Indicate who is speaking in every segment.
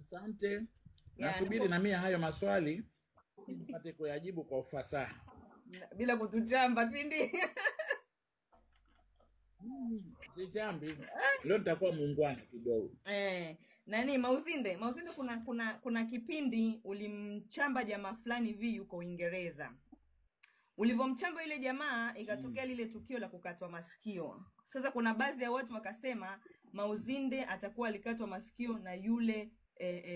Speaker 1: Asante. Nasubiri na mimi hayo maswali nipate kuyajibu kwa ufasaha.
Speaker 2: Bila kutuchamba, si ndio?
Speaker 1: Sichambi. Leo nitakuwa muungwana kidogo.
Speaker 2: Nani Mauzinde kuna kipindi ulimchamba jamaa fulani hivi yuko Uingereza. Ulivomchamba yule jamaa ikatokea lile tukio la kukatwa masikio. Sasa kuna baadhi ya watu wakasema Mauzinde atakuwa alikatwa masikio na yule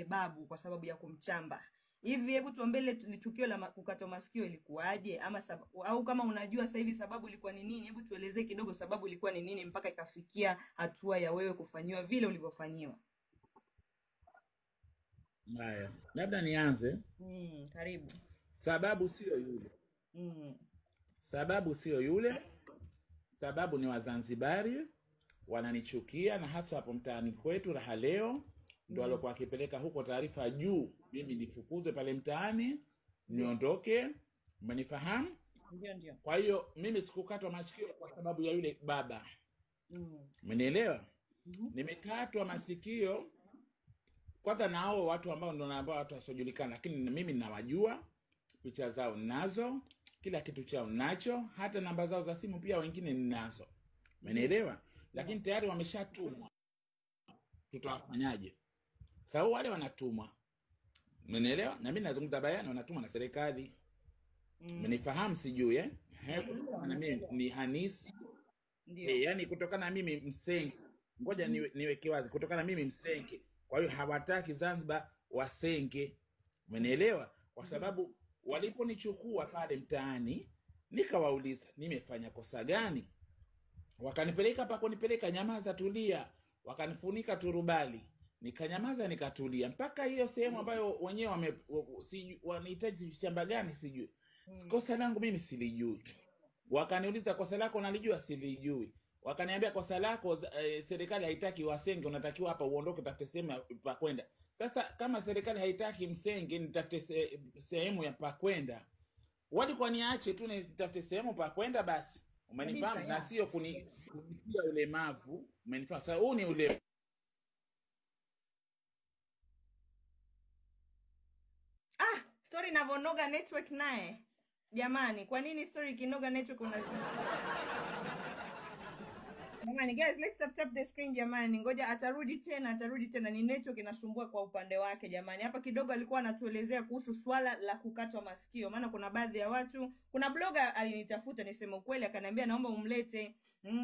Speaker 2: babu kwa sababu ya kumchamba. Hivi hebu tuambie ile tukio la kukatwa masikio ilikuwaje, ama au kama unajua sasa hivi sababu ilikuwa ni nini, hebu tuelezee kidogo sababu ilikuwa ni nini mpaka ikafikia hatua ya wewe kufanywa vile ulivyofanyiwa.
Speaker 1: Haya, labda nianze.
Speaker 2: Karibu.
Speaker 1: Sababu sio yule. Sababu sio yule. Sababu ni Wazanzibari wananichukia, na hasa hapo mtaani kwetu Raha Leo ndio alikuwa akipeleka huko taarifa juu mimi nifukuzwe pale mtaani niondoke. Umenifahamu?
Speaker 2: Ndio.
Speaker 1: Kwa hiyo mimi sikukatwa masikio kwa sababu ya yule baba. Umenielewa? Nimekatwa masikio kwanza na hao watu ambao ndio naambao watu wasiojulikana, lakini mimi ninawajua, picha zao ninazo, kila kitu chao ninacho, hata namba zao za simu pia wengine ninazo. Umenielewa? Lakini tayari wameshatumwa. Tutawafanyaje? Sababu wale wanatumwa. Umenielewa? Na mimi nazungumza bayana, wanatumwa na serikali. Umenifahamu sijui na mimi ni Hanisi.
Speaker 2: Ndio.
Speaker 1: Yani kutokana na mimi Msenge. Ngoja niweke wazi, kutokana na mimi Msenge. Kwa hiyo hawataki Zanzibar wasenge. Umenielewa? Kwa sababu waliponichukua pale mtaani, nikawauliza nimefanya kosa gani? Wakanipeleka pa kunipeleka, nyamaza tulia, wakanifunika turubali, nikanyamaza nikatulia mpaka hiyo sehemu ambayo wenyewe wanahitaji shamba gani sijui. Kosa langu mimi silijui. Wakaniuliza kosa lako nalijua, silijui. Wakaniambia kosa lako serikali haitaki wasenge, unatakiwa hapa uondoke tafute sehemu pa kwenda. Sasa kama serikali haitaki msenge nitafute sehemu ya pa kwenda, walikuwa niache tu nitafute sehemu pa kwenda basi. Umenifahamu? Na sio kunitia ulemavu. Umenifahamu? Sasa huu ni ule
Speaker 2: story navonoga network naye. Jamani, kwa nini story kinoga network Jamani guys, let's tap the screen jamani. Ngoja atarudi tena. Ni network inasumbua kwa upande wake jamani. Hapa kidogo alikuwa anatuelezea kuhusu swala la kukatwa masikio. Maana kuna baadhi ya watu, kuna blogger alinitafuta niseme ukweli, akaniambia naomba umlete.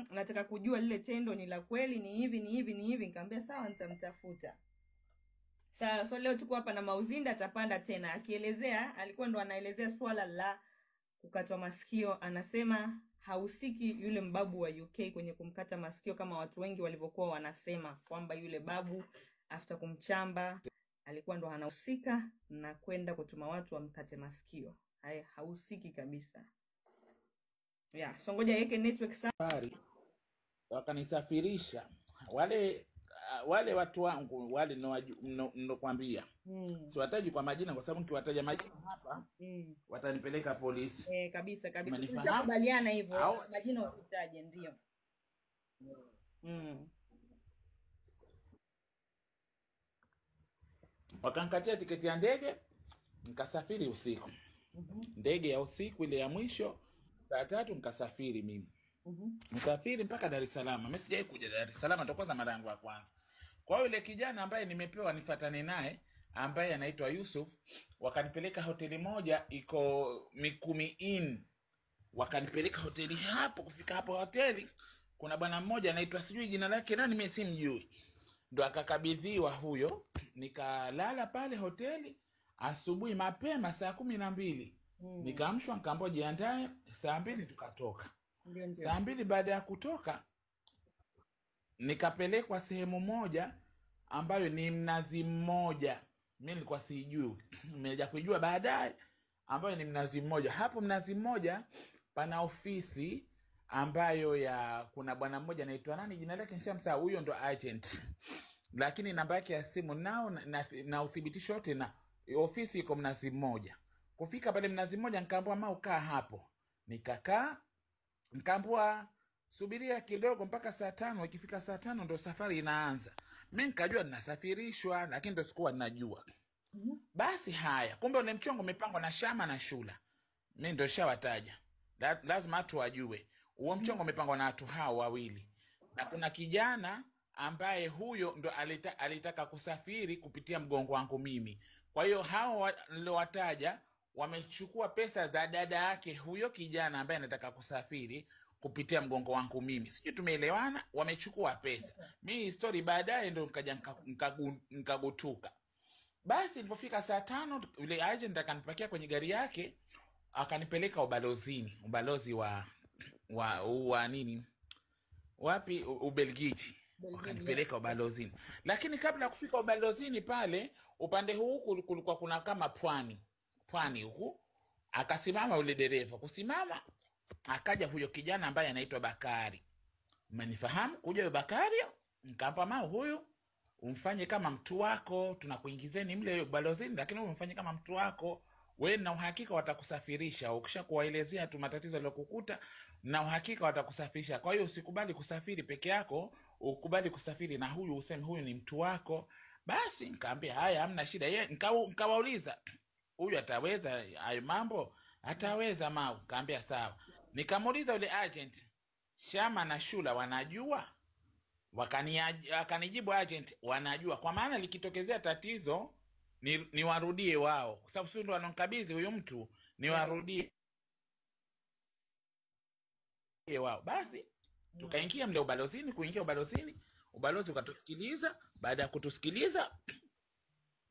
Speaker 2: Nataka kujua lile tendo ni la kweli, ni hivi. Nikamwambia sawa, nitamtafuta. Sasa so leo tuko hapa na Mauzinde, atapanda tena akielezea, alikuwa ndo anaelezea swala la kukatwa masikio. Anasema hausiki yule mbabu wa UK kwenye kumkata masikio kama watu wengi walivyokuwa wanasema kwamba yule babu after kumchamba alikuwa ndo anahusika na kwenda kutuma watu wamkate masikio. Haya, hausiki kabisa. So ngoja yeke network
Speaker 1: safari wakanisafirisha wale watu wangu wale ninokuambia. Siwataji kwa majina kwa sababu nikiwataja majina hapa watanipeleka polisi.
Speaker 2: Kabisa. Tutakubaliana hivyo. Majina usitaje, ndio.
Speaker 1: Wakanikatia tiketi ya ndege, nikasafiri usiku. Ndege ya usiku ile ya mwisho saa 3 nikasafiri mimi. Msafiri mpaka Dar es Salaam. Mimi sijai kuja Dar es Salaam, ndio kwanza mara yangu ya kwanza. Kwa hiyo yule kijana ambaye nimepewa nifuatane naye ambaye anaitwa Yusuf, wakanipeleka hoteli moja iko Mikumi Inn. Wakanipeleka hoteli hapo. Kufika hapo hoteli kuna bwana mmoja anaitwa sijui jina lake nani, mimi simjui. Ndo akakabidhiwa huyo, nikalala pale hoteli. Asubuhi mapema saa 12 nikaamshwa, nikaambiwa jiandae saa 2 tukatoka. Saa 2 baada ya kutoka nikapelekwa sehemu moja ambayo ni Mnazi Mmoja. Mimi nilikuwa sijui, nimeja kujua baadaye ambayo ni Mnazi Mmoja. Hapo Mnazi Mmoja pana ofisi ambayo kuna bwana mmoja anaitwa nani jina lake nishamsahau, huyo ndo agent. Lakini namba yake ya simu nao na uthibitisho wote, na ofisi iko Mnazi Mmoja. Kufika pale Mnazi Mmoja nikaambiwa ukaa hapo. Nikakaa, nikaambiwa subiria kidogo mpaka saa 5, ikifika saa 5 ndo safari inaanza. Mimi nikajua ninasafirishwa, lakini ndo sikuwa ninajua. Basi haya, kumbe ule mchongo umepangwa na Shama na Shula. Mimi ndo shawataja. Lazima watu wajue. Huo mchongo umepangwa na watu hao wawili. Na kuna kijana ambaye huyo ndo alitaka kusafiri kupitia mgongo wangu mimi. Kwa hiyo hao niliowataja wamechukua pesa za dada yake huyo kijana ambaye anataka kusafiri kupitia mgongo wangu mimi. Sijui tumeelewana, wamechukua pesa. Mimi story baadaye ndo nikaja nikagutuka. Basi nilipofika saa 5 yule agent akanipakia kwenye gari yake akanipeleka ubalozini, ubalozi wa nini? Wapi? Ubelgiji. Wakanipeleka ubalozini. Lakini kabla ya kufika ubalozini pale, upande huu kulikuwa kuna kama pwani huku. Akasimama ule dereva. Kusimama akaja huyo kijana ambaye anaitwa Bakari. Umenifahamu? Kuja huyo Bakari, nikampa mao huyu umfanye kama mtu wako, tunakuingizeni mle ubalozini, lakini umfanye kama mtu wako. Wewe na uhakika watakusafirisha. Ukisha kuwaelezea tu matatizo yalokukuta na uhakika watakusafirisha. Kwa hiyo usikubali kusafiri peke yako, ukubali kusafiri na huyu, useme huyu ni mtu wako. Basi nikamwambia haya, hamna shida. Yeye nikawauliza, huyu ataweza hayo mambo? Ataweza mau. Nikamwambia sawa. Nikamuuliza yule agent, Shama na Shula wanajua? Wakanijibu agent wanajua. Kwa maana likitokezea tatizo ni warudie wao. Kwa sababu sio ndo wanankabidhi huyo mtu, ni warudie wao. Basi tukaingia mle ubalozini, ubalozi ukatusikiliza. Baada ya kutusikiliza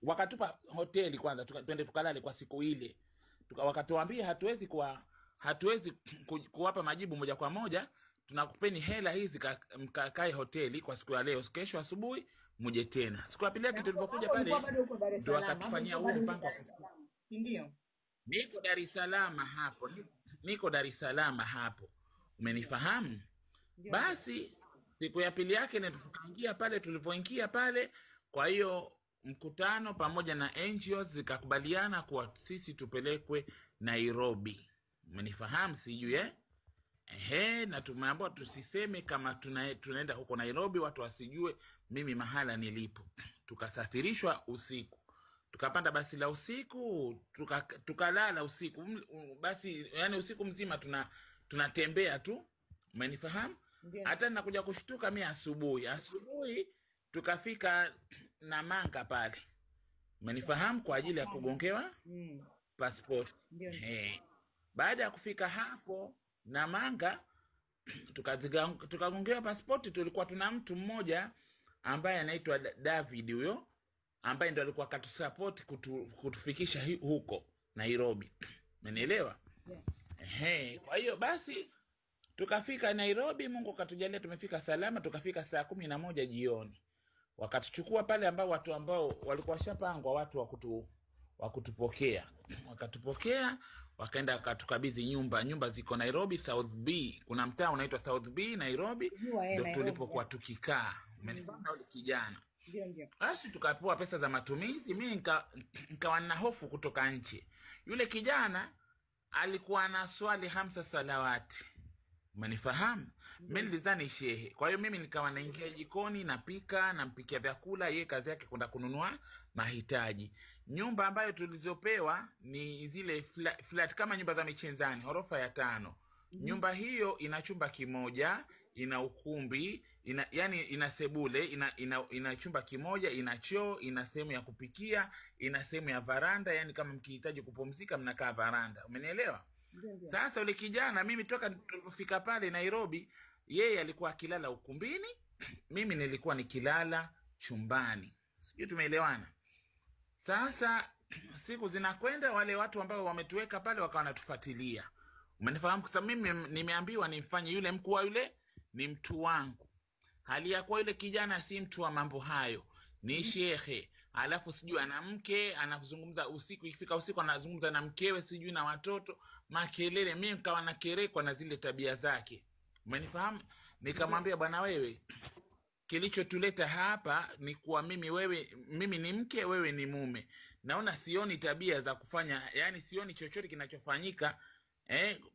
Speaker 1: wakatupa hoteli kwanza, twende tukalale kwa siku ile. Wakatuambia hatuwezi kuwapa majibu moja kwa moja, tunakupeni hela hizi mkakae hoteli kwa siku ya leo, kesho asubuhi muje tena. Siku ya pili yake tulipokuja pale ndio akatufanyia huo mpango.
Speaker 2: Ndio.
Speaker 1: Niko Dar es Salaam hapo. Umenifahamu? Basi siku ya pili yake na tukaingia pale, tulipoingia pale, kwa hiyo mkutano pamoja na NGOs zikakubaliana kwa sisi tupelekwe Nairobi. Umenifahamu sijui na tumeambiwa tusiseme kama tunaenda huko Nairobi, watu wasijue mimi mahala nilipo. Tukasafirishwa usiku. Tukapanda basi la usiku, tukalala usiku. Basi yani usiku mzima tunatembea tu. Umenifahamu? Hata ninakuja kushtuka mimi asubuhi tukafika Namanga pale. Umenifahamu, kwa ajili ya kugongewa passport. Baada ya kufika hapo Namanga tukagongewa passport. Tulikuwa tuna mtu mmoja ambaye anaitwa David, huyo ambaye ndo alikuwa katusupport kutufikisha huko Nairobi. Umenielewa? Kwa hiyo basi tukafika Nairobi, Mungu katujalia tumefika salama. Tukafika saa 11 jioni. Wakatuchukua pale watu ambao walikuwa washapangwa watu wa kutupokea. Wakatupokea, wakaenda wakatukabidhi nyumba ziko Nairobi South B. Kuna mtaa unaitwa South B Nairobi, ndio tulipokuwa tukikaa. Umenifahamu yule kijana?
Speaker 2: Ndio.
Speaker 1: Basi tukapewa pesa za matumizi. Mimi nikawa na hofu kutoka nchi. Yule kijana alikuwa na swali 5 salawati. Umenifahamu? Mimi nilizani shehe. Kwa hiyo mimi nikawa naingia jikoni, nampikia vyakula, yeye kazi yake kwenda kununua mahitaji. Nyumba ambayo tulizopewa ni zile flat kama nyumba za Michenzani, ghorofa ya 5. Nyumba hiyo ina chumba kimoja, ina ukumbi, ina sebule, ina chumba kimoja, ina choo, ina sehemu ya kupikia, ina sehemu ya varanda, yani kama mkihitaji kupumzika mnakaa varanda. Umenielewa? Sasa yule kijana, mimi toka tulipofika pale Nairobi, yeye alikuwa akilala ukumbini, mimi nilikuwa nikilala chumbani. Sijui tumeelewana? Sasa siku zinakwenda, wale watu ambao wametuweka pale wakawa wanatufuatilia. Umenifahamu? Kwa sababu mimi nimeambiwa nimfanye yule mkuu yule ni mtu wangu. Hali ya kwa yule kijana si mtu wa mambo hayo, ni shehe. Alafu sijui ana mke, anazungumza usiku, ikifika usiku anazungumza na mkewe, sijui na watoto, makelele. Mimi nikawa nakerekwa na zile tabia zake. Umenifahamu? Nikamwambia, bwana wewe, kilichotuleta hapa ni kuwa mimi ni mke, wewe ni mume. Naona sioni tabia za kufanya, yani sioni chochote kinachofanyika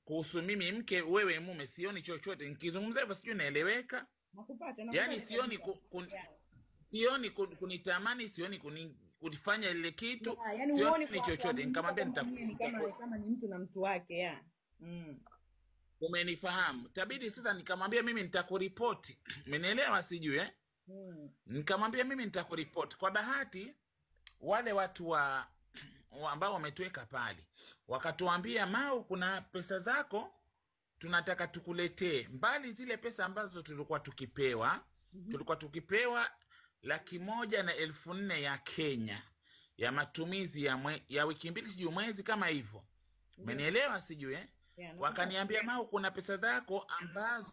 Speaker 1: kuhusu mimi mke, wewe mume, sioni chochote. Nikizungumza hivyo sijui naeleweka.
Speaker 2: Nakupata.
Speaker 1: Yani sioni sioni kunitamani, sioni kunifanya ile kitu,
Speaker 2: Yeah, yani uone
Speaker 1: sioni
Speaker 2: kwa
Speaker 1: chochote. Nikamwambia
Speaker 2: kama yeye ni kama ni mtu na mtu wake ya. Mm.
Speaker 1: umenifahamu. Tabidi sasa nikamwambia mimi nitakuripoti. Umenielewa sijui Nikamwambia mimi nitakuripoti. Kwa bahati wale watu ambao wametuweka pale wakatuambia, Mau, kuna pesa zako tunataka tukuletee, mbali zile pesa ambazo tulikuwa tukipewa. Tulikuwa tukipewa 1,400,000 ya Kenya ya matumizi ya wiki mbili, sijui mwezi kama hivyo. Umenielewa sijui
Speaker 2: Yeah,
Speaker 1: wakaniambia, Mau, kuna pesa zako ambazo